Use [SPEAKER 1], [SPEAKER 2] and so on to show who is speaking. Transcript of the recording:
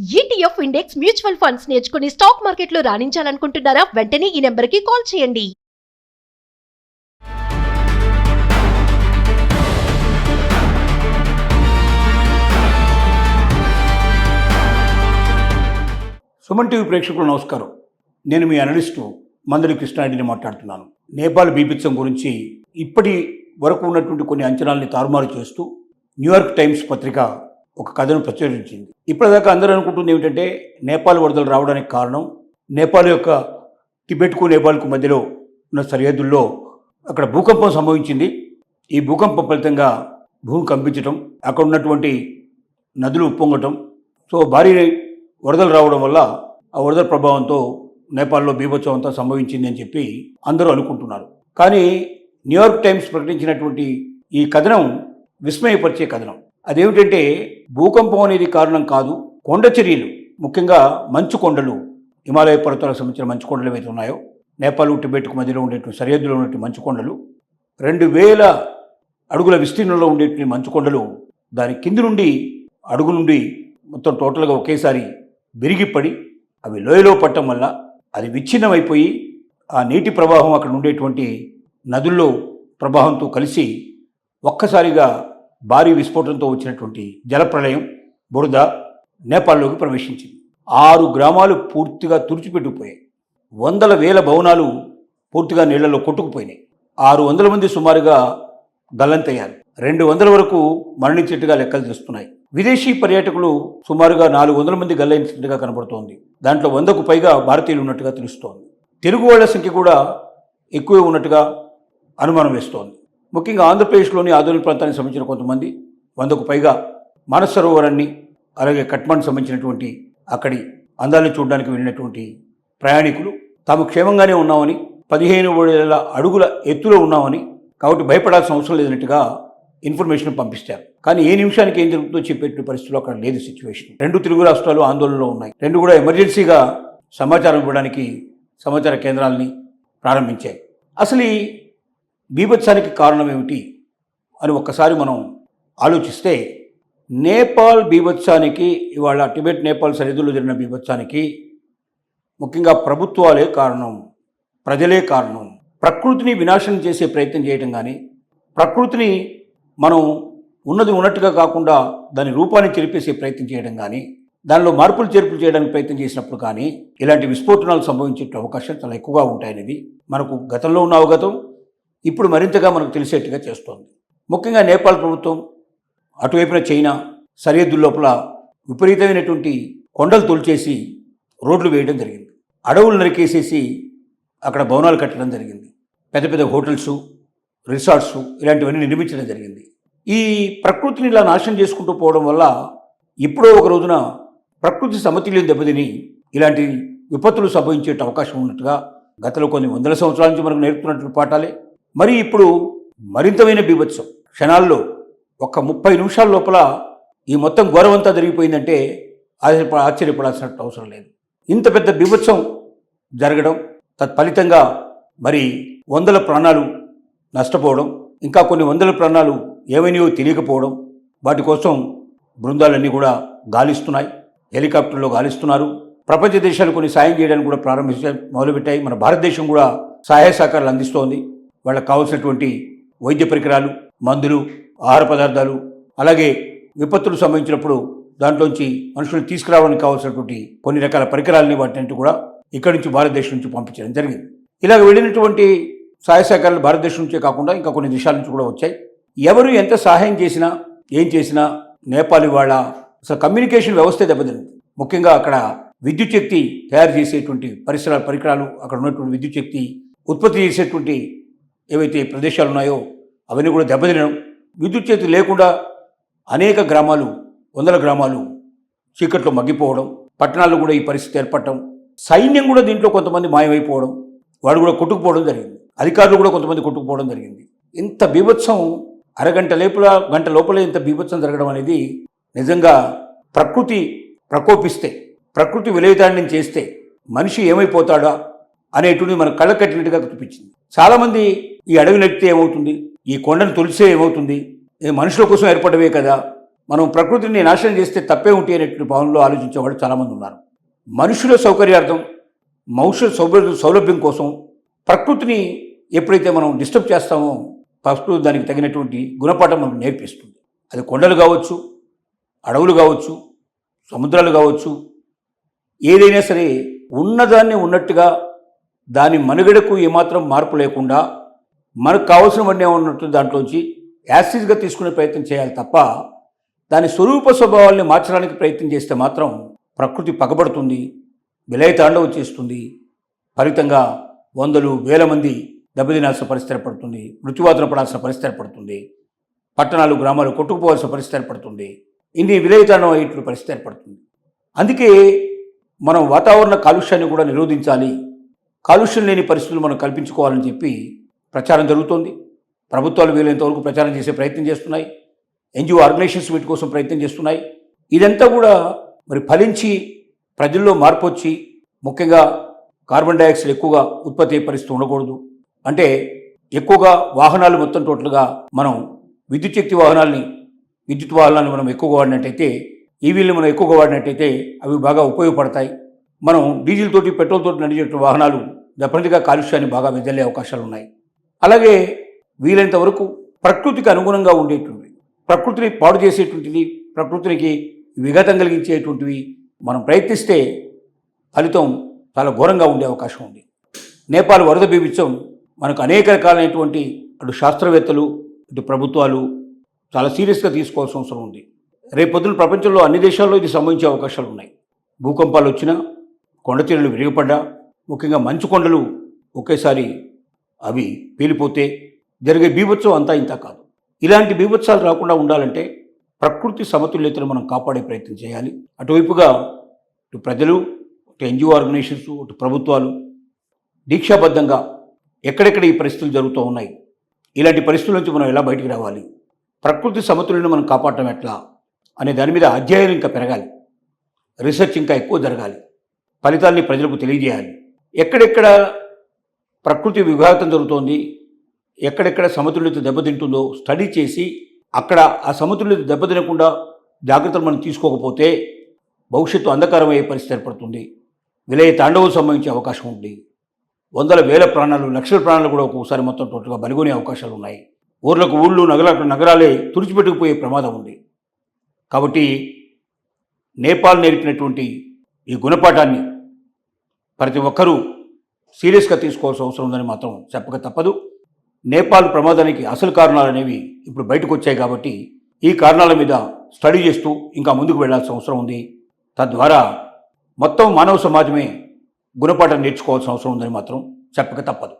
[SPEAKER 1] ETF index mutual funds నేర్చుకుని stock మార్కెట్లో రాణించాలనుకుంటున్నారా? వెంటనే ఈ నెంబర్కి కాల్ చేయండి.
[SPEAKER 2] సుమన్ టీవీ ప్రేక్షకులు నమస్కారం. నేను మీ అనలిస్టు మందడి కృష్ణారెడ్డిని మాట్లాడుతున్నాను. నేపాల్ బీభత్సం గురించి ఇప్పటి వరకు ఉన్నటువంటి కొన్ని అంచనాల్ని తారుమారు చేస్తూ న్యూయార్క్ టైమ్స్ పత్రిక ఒక కథను ప్రచురించింది. ఇప్పటిదాకా అందరూ అనుకుంటుంది ఏమిటంటే నేపాల్ వరదలు రావడానికి కారణం నేపాల్ యొక్క టిబెట్కు నేపాల్కు మధ్యలో ఉన్న సరిహద్దుల్లో అక్కడ భూకంపం సంభవించింది. ఈ భూకంపం ఫలితంగా భూమి కంపించటం, అక్కడ ఉన్నటువంటి నదులు ఉప్పొంగటం, సో భారీ వరదలు రావడం వల్ల ఆ వరదల ప్రభావంతో నేపాల్లో బీభత్సం అంతా సంభవించింది అని చెప్పి అందరూ అనుకుంటున్నారు. కానీ న్యూయార్క్ టైమ్స్ ప్రకటించినటువంటి ఈ కథనం విస్మయపరిచే కథనం. అదేమిటంటే భూకంపం అనేది కారణం కాదు, కొండ చర్యలు, ముఖ్యంగా మంచు కొండలు, హిమాలయ పర్వతాలకు సంబంధించిన మంచు కొండలు ఏవైతే ఉన్నాయో నేపాల్ టిబెట్కు మధ్యలో ఉండేటువంటి సరిహద్దులో ఉన్నటువంటి మంచు కొండలు, 2000 అడుగుల విస్తీర్ణంలో ఉండేటువంటి మంచు కొండలు దాని కింది నుండి అడుగు నుండి మొత్తం టోటల్గా ఒకేసారి విరిగిపడి అవి లోయలో పట్టడం వల్ల అది విచ్ఛిన్నమైపోయి ఆ నీటి ప్రవాహం అక్కడ ఉండేటువంటి నదుల్లో ప్రవాహంతో కలిసి ఒక్కసారిగా భారీ విస్ఫోటనంతో వచ్చినటువంటి జలప్రళయం, బురద నేపాల్లోకి ప్రవేశించింది. 6 గ్రామాలు పూర్తిగా తుడిచిపెట్టుకుపోయాయి. 100,000 భవనాలు పూర్తిగా నీళ్లలో కొట్టుకుపోయినాయి. 600 మంది సుమారుగా గల్లంతయ్యారు. 200 వరకు మరణించినట్టుగా లెక్కలు చేస్తున్నాయి. విదేశీ పర్యాటకులు సుమారుగా 400 మంది గల్లంతినట్టుగా కనబడుతోంది. దాంట్లో 100కు పైగా భారతీయులు ఉన్నట్టుగా తెలుస్తోంది. తెలుగు వాళ్ల సంఖ్య కూడా ఎక్కువే ఉన్నట్టుగా అనుమానం వేస్తోంది. ముఖ్యంగా ఆంధ్రప్రదేశ్లోని ఆదోని ప్రాంతానికి సంబంధించిన కొంతమంది 100కు పైగా మానస సరోవరాన్ని, అలాగే కట్మండ్ సంబంధించినటువంటి అక్కడి అందాలను చూడడానికి వెళ్ళినటువంటి ప్రయాణికులు తాము క్షేమంగానే ఉన్నామని, 15,000 అడుగుల ఎత్తులో ఉన్నామని, కాబట్టి భయపడాల్సిన అవసరం లేదన్నట్టుగా ఇన్ఫర్మేషన్ పంపిస్తారు. కానీ ఏ నిమిషానికి ఏం జరుగుతుందో చెప్పేటువంటి పరిస్థితుల్లో అక్కడ లేదు సిచ్యువేషన్. 2 తెలుగు రాష్ట్రాలు ఆందోళనలో ఉన్నాయి. 2 కూడా ఎమర్జెన్సీగా సమాచారం ఇవ్వడానికి సమాచార కేంద్రాలని ప్రారంభించాయి. అసలు ఈ బీభత్సానికి కారణం ఏమిటి అని ఒక్కసారి మనం ఆలోచిస్తే, నేపాల్ బీభత్సానికి, ఇవాళ టిబెట్ నేపాల్ సరిహద్దులో జరిగిన బీభత్సానికి ముఖ్యంగా ప్రభుత్వాలే కారణం, ప్రజలే కారణం. ప్రకృతిని వినాశనం చేసే ప్రయత్నం చేయడం కానీ, ప్రకృతిని మనం ఉన్నది ఉన్నట్టుగా కాకుండా దాని రూపాన్ని చెరిపేసే ప్రయత్నం చేయడం కానీ, దానిలో మార్పులు చేర్పులు చేయడానికి ప్రయత్నం చేసినప్పుడు కానీ ఇలాంటి విస్ఫోటనాలు సంభవించే అవకాశం చాలా ఎక్కువగా ఉంటాయనేది మనకు గతంలో ఉన్న అవగతం ఇప్పుడు మరింతగా మనకు తెలిసేట్టుగా చేస్తోంది. ముఖ్యంగా నేపాల్ ప్రభుత్వం అటువైపున చైనా సరిహద్దు లోపల విపరీతమైనటువంటి కొండలు తొలిచేసి రోడ్లు వేయడం జరిగింది. అడవులు నరికేసేసి అక్కడ భవనాలు కట్టడం జరిగింది. పెద్ద పెద్ద హోటల్స్, రిసార్ట్స్ ఇలాంటివన్నీ నిర్మించడం జరిగింది. ఈ ప్రకృతిని ఇలా నాశనం చేసుకుంటూ పోవడం వల్ల ఎప్పుడో ఒక రోజున ప్రకృతి సమతుల్యం దెబ్బతిని ఇలాంటి విపత్తులు సంభవించే అవకాశం ఉన్నట్టుగా గతంలో కొన్ని 100 సంవత్సరాల నుంచి మనకు నేర్పుతున్నటువంటి పాఠాలే. మరి ఇప్పుడు మరింతమైన బీభత్సం, క్షణాల్లో ఒక 30 నిమిషాల లోపల ఈ మొత్తం ఘోరవంతా జరిగిపోయిందంటే ఆశ్చర్యపడాల్సిన అవసరం లేదు. ఇంత పెద్ద బీభత్సం జరగడం, తత్ఫలితంగా మరి 100 ప్రాణాలు నష్టపోవడం, ఇంకా కొన్ని 100 ప్రాణాలు ఏమైనాయో తెలియకపోవడం, వాటి కోసం బృందాలన్నీ కూడా గాలిస్తున్నాయి, హెలికాప్టర్లో గాలిస్తున్నారు. ప్రపంచ దేశాలు కొన్ని సాయం చేయడానికి కూడా మొదలుపెట్టాయి. మన భారతదేశం కూడా సహాయ సహకారాలు అందిస్తోంది. వాళ్ళకి కావాల్సినటువంటి వైద్య పరికరాలు, మందులు, ఆహార పదార్థాలు, అలాగే విపత్తులు సంభవించినప్పుడు దాంట్లోంచి మనుషులు తీసుకురావడానికి కావాల్సినటువంటి కొన్ని రకాల పరికరాలని వాటిని కూడా ఇక్కడి నుంచి భారతదేశం నుంచి పంపించడం జరిగింది. ఇలాగ వెళ్ళినటువంటి సహాయ సహకారాలు భారతదేశం నుంచే కాకుండా ఇంకా కొన్ని దేశాల నుంచి కూడా వచ్చాయి. ఎవరు ఎంత సహాయం చేసినా ఏం చేసినా నేపాల్ వాళ్ళ అసలు కమ్యూనికేషన్ వ్యవస్థ దెబ్బతింది. ముఖ్యంగా అక్కడ విద్యుత్ శక్తి తయారు చేసేటువంటి పరికరాలు, అక్కడ ఉన్నటువంటి విద్యుత్ శక్తి ఉత్పత్తి చేసేటువంటి ఏవైతే ప్రదేశాలు ఉన్నాయో అవన్నీ కూడా దెబ్బతినడం, విద్యుత్ శక్తి లేకుండా అనేక గ్రామాలు, 100 గ్రామాలు చీకట్లో మగ్గిపోవడం, పట్టణాల్లో కూడా ఈ పరిస్థితి ఏర్పడటం, సైన్యం కూడా దీంట్లో కొంతమంది మాయమైపోవడం, వాడు కూడా కొట్టుకుపోవడం జరిగింది. అధికారులు కూడా కొంతమంది కొట్టుకుపోవడం జరిగింది. ఇంత బీభత్సం గంట లోపలే ఇంత బీభత్సం జరగడం అనేది నిజంగా ప్రకృతి ప్రకోపిస్తే, ప్రకృతి విలయతాండం చేస్తే మనిషి ఏమైపోతాడా అనేటువంటి మనకు కళ్ళ కట్టినట్టుగా చూపించింది. చాలామంది ఈ అడవి నడిపితే ఏమవుతుంది, ఈ కొండను తొలిసే ఏమవుతుంది, మనుషుల కోసం ఏర్పడవే కదా, మనం ప్రకృతిని నాశనం చేస్తే తప్పే ఉంటే అనేటువంటి భావనలో ఆలోచించే వాళ్ళు చాలామంది ఉన్నారు. మనుషుల సౌకర్యార్థం, మనుషుల సౌలభ్యం కోసం ప్రకృతిని ఎప్పుడైతే మనం డిస్టర్బ్ చేస్తామో ప్రకృతి దానికి తగినటువంటి గుణపాఠం మనకు నేర్పిస్తుంది. అది కొండలు కావచ్చు, అడవులు కావచ్చు, సముద్రాలు కావచ్చు, ఏదైనా సరే ఉన్నదాన్ని ఉన్నట్టుగా దాని మనుగడకు ఏమాత్రం మార్పు లేకుండా మనకు కావాల్సినవన్నీ ఉన్నట్టు దాంట్లోంచి యాసిడ్గా తీసుకునే ప్రయత్నం చేయాలి తప్ప దాని స్వరూప స్వభావాల్ని మార్చడానికి ప్రయత్నం చేస్తే మాత్రం ప్రకృతి పగబడుతుంది, విలయ తాండవం చేస్తుంది. ఫలితంగా వందలు వేల మంది దెబ్బతినాల్సిన పరిస్థితి ఏర్పడుతుంది, మృత్యువాతన పడాల్సిన పరిస్థితి ఏర్పడుతుంది, పట్టణాలు గ్రామాలు కొట్టుకుపోవాల్సిన పరిస్థితి ఏర్పడుతుంది, ఇన్ని విలయ తాండవం అయ్యేటువంటి పరిస్థితి ఏర్పడుతుంది. అందుకే మనం వాతావరణ కాలుష్యాన్ని కూడా నిరోధించాలి, కాలుష్యం లేని పరిస్థితులు మనం కల్పించుకోవాలని చెప్పి ప్రచారం జరుగుతోంది. ప్రభుత్వాలు వీలైనంత వరకు ప్రచారం చేసే ప్రయత్నం చేస్తున్నాయి, ఎన్జిఓ ఆర్గనైజేషన్స్ వీటి కోసం ప్రయత్నం చేస్తున్నాయి. ఇదంతా కూడా మరి ఫలించి ప్రజల్లో మార్పు వచ్చి ముఖ్యంగా కార్బన్ డైఆక్సైడ్ ఎక్కువగా ఉత్పత్తి అయ్యే పరిస్థితి ఉండకూడదు. అంటే ఎక్కువగా వాహనాలు మొత్తం టోటల్గా మనం విద్యుత్ వాహనాలను మనం ఎక్కువగా వాడినట్టయితే, ఈవీలను మనం ఎక్కువగా వాడినట్టయితే అవి బాగా ఉపయోగపడతాయి. మనం డీజిల్ తోటి పెట్రోల్ తోటి నడిచేటువంటి వాహనాలు డెఫినెట్గా కాలుష్యాన్ని బాగా వెదజల్లే అవకాశాలు ఉన్నాయి. అలాగే వీలైనంత వరకు ప్రకృతికి అనుగుణంగా ఉండేటువంటివి, ప్రకృతిని పాడు చేసేటువంటిది, ప్రకృతికి విఘాతం కలిగించేటువంటివి మనం ప్రయత్నిస్తే ఫలితం చాలా ఘోరంగా ఉండే అవకాశం ఉంది. నేపాల్ వరద బీభత్సం మనకు అనేక రకాలైనటువంటి అటు శాస్త్రవేత్తలు ఇటు ప్రభుత్వాలు చాలా సీరియస్గా తీసుకోవాల్సిన అవసరం ఉంది. రేపొద్దున ప్రపంచంలో అన్ని దేశాల్లో ఇది సంభవించే అవకాశాలు ఉన్నాయి. భూకంపాలు వచ్చినా, కొండతీరులు విరిగిపడ్డా, ముఖ్యంగా మంచు కొండలు ఒకేసారి అవి పేలిపోతే జరిగే బీభత్సం అంతా ఇంత కాదు. ఇలాంటి బీభత్సాలు రాకుండా ఉండాలంటే ప్రకృతి సమతుల్యతను మనం కాపాడే ప్రయత్నం చేయాలి. అటువైపుగా ఇటు ప్రజలు, ఇటు ఎన్జిఓ ఆర్గనైజేషన్స్, ఇటు ప్రభుత్వాలు దీక్షాబద్ధంగా ఎక్కడెక్కడ ఈ పరిస్థితులు జరుగుతూ ఉన్నాయి, ఇలాంటి పరిస్థితుల నుంచి మనం ఎలా బయటికి రావాలి, ప్రకృతి సమతుల్యతను మనం కాపాడటం ఎట్లా అనే దాని మీద అధ్యయనం ఇంకా పెరగాలి, రీసెర్చ్ ఇంకా ఎక్కువ జరగాలి, ఫలితాల్ని ప్రజలకు తెలియజేయాలి. ఎక్కడెక్కడ ప్రకృతి విఘాతం జరుగుతోంది, ఎక్కడెక్కడ సమతుల్యత దెబ్బతింటుందో స్టడీ చేసి అక్కడ ఆ సమతుల్యత దెబ్బతినకుండా జాగ్రత్తలు మనం తీసుకోకపోతే భవిష్యత్తు అంధకారమయ్యే పరిస్థితి ఏర్పడుతుంది, విలయ తాండవం సంభవించే అవకాశం ఉంది. వందల వేల ప్రాణాలు, లక్షల ప్రాణాలు కూడా ఒక్కొక్కసారి మొత్తం టోటల్గా బలిగొనే అవకాశాలు ఉన్నాయి. ఊళ్ళు నగరాలే తుడిచిపెట్టుకుపోయే ప్రమాదం ఉంది. కాబట్టి నేపాల్ నేర్పినటువంటి ఈ గుణపాఠాన్ని ప్రతి ఒక్కరూ సీరియస్గా తీసుకోవాల్సిన అవసరం ఉందని మాత్రం చెప్పక తప్పదు. నేపాల్ ప్రమాదానికి అసలు కారణాలు అనేవి ఇప్పుడు బయటకు వచ్చాయి కాబట్టి ఈ కారణాల మీద స్టడీ చేస్తూ ఇంకా ముందుకు వెళ్లాల్సిన అవసరం ఉంది. తద్వారా మొత్తం మానవ సమాజమే గుణపాఠం నేర్చుకోవాల్సిన అవసరం ఉందని మాత్రం చెప్పక తప్పదు.